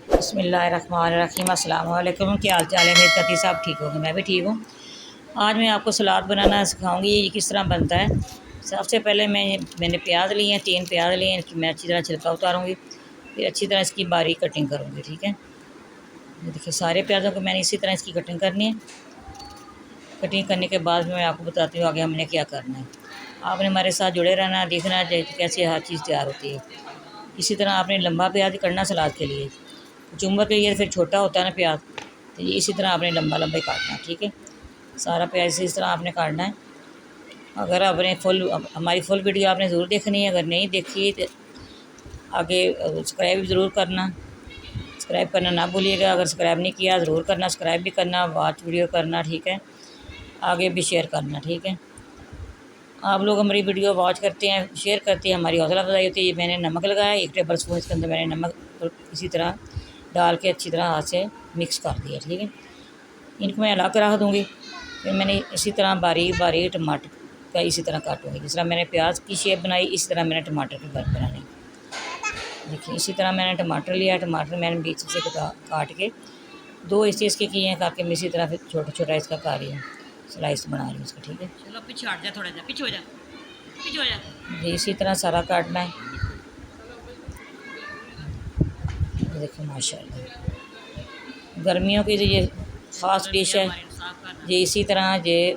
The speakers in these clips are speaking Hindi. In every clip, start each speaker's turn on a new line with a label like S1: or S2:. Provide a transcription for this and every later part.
S1: बिस्मिल्लाहिर्रहमानिर्रहीम। अस्सलाम वालेकुम। क्या हाल चाल है? मेरे पति साहब ठीक होंगे, मैं भी ठीक हूँ। आज मैं आपको सलाद बनाना सिखाऊंगी, ये किस तरह बनता है। सबसे पहले मैंने प्याज लिए हैं, 3 प्याज लिए हैं। मैं अच्छी तरह छिलका उतारूँगी, फिर अच्छी तरह इसकी बारीक कटिंग करूँगी। ठीक है, ये देखिए सारे प्याज़ों को मैंने इसी तरह इसकी कटिंग करनी है। कटिंग करने के बाद मैं आपको बताती हूँ आगे हमने क्या करना है। आपने हमारे साथ जुड़े रहना, देखना चाहिए कैसे हर चीज़ तैयार होती है। इसी तरह आपने लंबा प्याज करना सलाद के लिए, कचुम्बर के लिए फिर छोटा होता है ना प्याज, तो ये इसी तरह आपने लंबा लंबा ही काटना है। ठीक है, सारा प्याज से इस तरह आपने काटना है। अगर आपने हमारी फुल वीडियो आपने ज़रूर देखनी है, अगर नहीं देखी तो आगे सब्सक्राइब ज़रूर करना, सब्सक्राइब करना ना भूलिएगा। अगर सब्सक्राइब नहीं किया ज़रूर करना, सब्सक्राइब भी करना, वॉच वीडियो करना। ठीक है, आगे भी शेयर करना। ठीक है, आप लोग हमारी वीडियो वॉच करते हैं, शेयर करते हैं, हमारी हौसला अफजाई होती है। ये मैंने नमक लगाया, 1 टेबल स्पून इसके अंदर मैंने नमक इसी तरह डाल के अच्छी तरह हाथ से मिक्स कर दिया। ठीक है, इनको मैं अलग रख दूँगी। फिर मैंने इसी तरह बारीक बारीक टमाटर का इसी तरह काटूँगी। जिस तरह मैंने प्याज की शेप बनाई, इसी तरह मैंने टमाटर की बनानी। देखिए इसी तरह मैंने टमाटर लिया, टमाटर मैंने बीच से काट के 2 हिस्से इसके किए हैं, करके मैं इसी तरह फिर छोटा छोटा इसका कर रही हूँ, स्लाइस बना रही हूँ इसका। ठीक है,
S2: चलो पीछे हट जा, थोड़ा जा पीछे हो जा, पीछे हो जा।
S1: जी इसी तरह सारा काटना है। देखो माशाल्लाह, गर्मियों की जो ये ख़ास डिश है, ये इसी तरह ये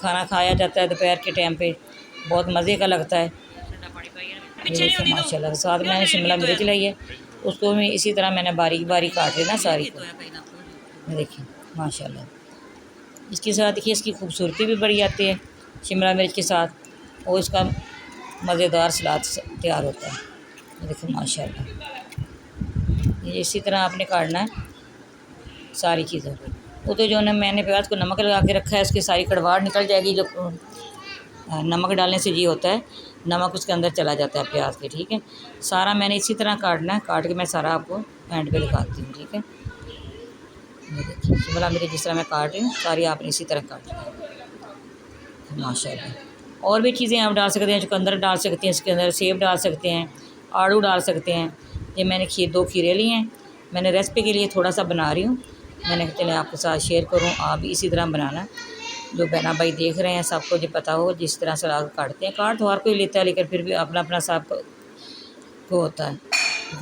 S1: खाना खाया जाता है दोपहर के टाइम पे, बहुत मज़े का लगता है। ये देखिए माशाल्लाह, साथ में मैंने शिमला मिर्च लाई है, उसको भी इसी तरह मैंने बारीक बारीक काट लेना सारी को। देखिए माशाल्लाह, इसके साथ देखिए इसकी खूबसूरती भी बढ़ जाती है शिमला मिर्च के साथ, और इसका मज़ेदार सलाद तैयार होता है। ये देखिए माशाल्लाह, ये इसी तरह आपने काटना है सारी चीज़ों को। वो तो जो मैंने प्याज को नमक लगा के रखा है, उसकी सारी कड़वाहट निकल जाएगी। जो नमक डालने से ये होता है, नमक उसके अंदर चला जाता है प्याज के। ठीक है, सारा मैंने इसी तरह काटना है, काट के मैं सारा आपको एंड पे दिखाती हूँ। ठीक है, ये देखिए शिमला मिर्च जिस तरह मैं काट रही हूँ, सारी आपने इसी तरह काटनी है माशाल्लाह। और भी चीज़ें आप डाल सकते हैं, चुकंदर डाल सकते हैं, इसके अंदर सेब डाल सकते हैं, आड़ू डाल सकते हैं। ये मैंने 2 खीरे लिए हैं, मैंने रेसिपी के लिए थोड़ा सा बना रही हूँ, मैंने चले आपके साथ शेयर करूँ। आप भी इसी तरह बनाना, जो बहना भाई देख रहे हैं सबको जो पता हो जिस तरह सलाद काटते हैं। काट तो हर कोई लेता है, लेकिन फिर भी अपना अपना सब को होता है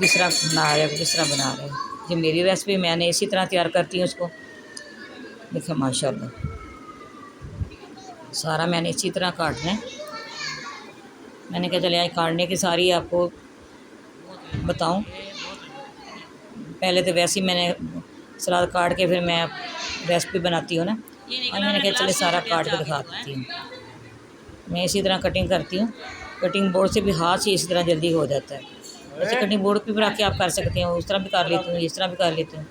S1: किस तरह बना रहे हो, किस तरह बना रहे हो। ये मेरी रेसिपी, मैंने इसी तरह तैयार करती हूँ इसको। देखिए माशाल्लाह, सारा मैंने इसी तरह काटना है। मैंने कहा चले आज काटने की सारी आपको बताऊं। पहले तो वैसे ही मैंने सलाद काट के फिर मैं रेसिपी बनाती हूँ ना, और मैंने कहा चले सारा काट के दिखा देती हूँ। मैं इसी तरह कटिंग करती हूँ, कटिंग बोर्ड से भी हाथ से इसी तरह जल्दी हो जाता है। वैसे कटिंग बोर्ड पे भी रख के आप कर सकते हैं, उस तरह भी कर लेती हूँ, इस तरह भी कर लेती हूँ।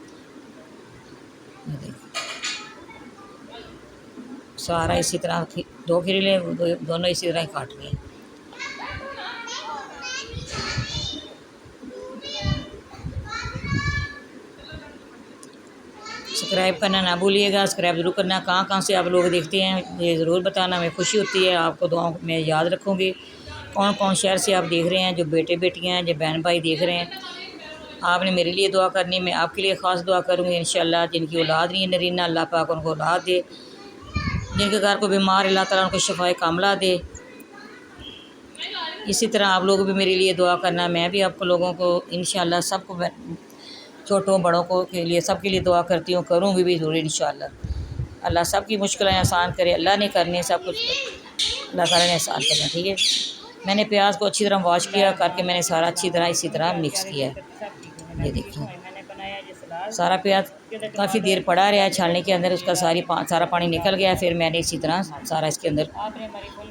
S1: सारा इसी तरह 2 खीरे दोनों इसी तरह ही काट लिए। सब्सक्राइब करना ना भूलिएगा, सब्सक्राइब ज़रूर करना। कहाँ कहाँ से आप लोग देखते हैं ये ज़रूर बताना, हमें खुशी होती है। आपको दुआओं में याद रखूँगी। कौन कौन शहर से आप देख रहे हैं, जो बेटे बेटियाँ हैं, जो बहन भाई देख रहे हैं, आपने मेरे लिए दुआ करनी, मैं आपके लिए ख़ास दुआ करूँगी इंशाअल्लाह। जिनकी औलाद नहीं है नरीना, अल्लाह पाक उनको औलाद दे। जिनके घर को बीमार, अल्लाह ताला उनको शफाए कामला दे। इसी तरह आप लोग भी मेरे लिए दुआ करना। मैं भी आपको लोगों को इंशाअल्लाह सबको, छोटों बड़ों को के लिए सबके लिए दुआ करती हूँ, करूँगी भी ज़रूर इंशाअल्लाह। अल्लाह सब की मुश्किलें आसान करे, अल्लाह ने करने सब कुछ, अल्लाह ताला ने आसान करना। ठीक है, मैंने प्याज को अच्छी तरह वॉश किया, करके मैंने सारा अच्छी तरह इसी तरह मिक्स किया है। ये देखिए सारा प्याज काफ़ी देर पड़ा रहा है छानने के अंदर, उसका सारा पानी निकल गया। फिर मैंने इसी तरह सारा इसके अंदर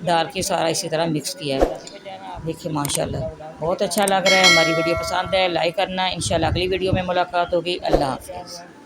S1: डाल के सारा इसी तरह मिक्स किया है। देखिए माशाल्लाह, बहुत अच्छा लग रहा है। हमारी वीडियो पसंद है, लाइक करना। इंशाल्लाह अगली वीडियो में मुलाकात होगी। अल्लाह हाफ़िज़।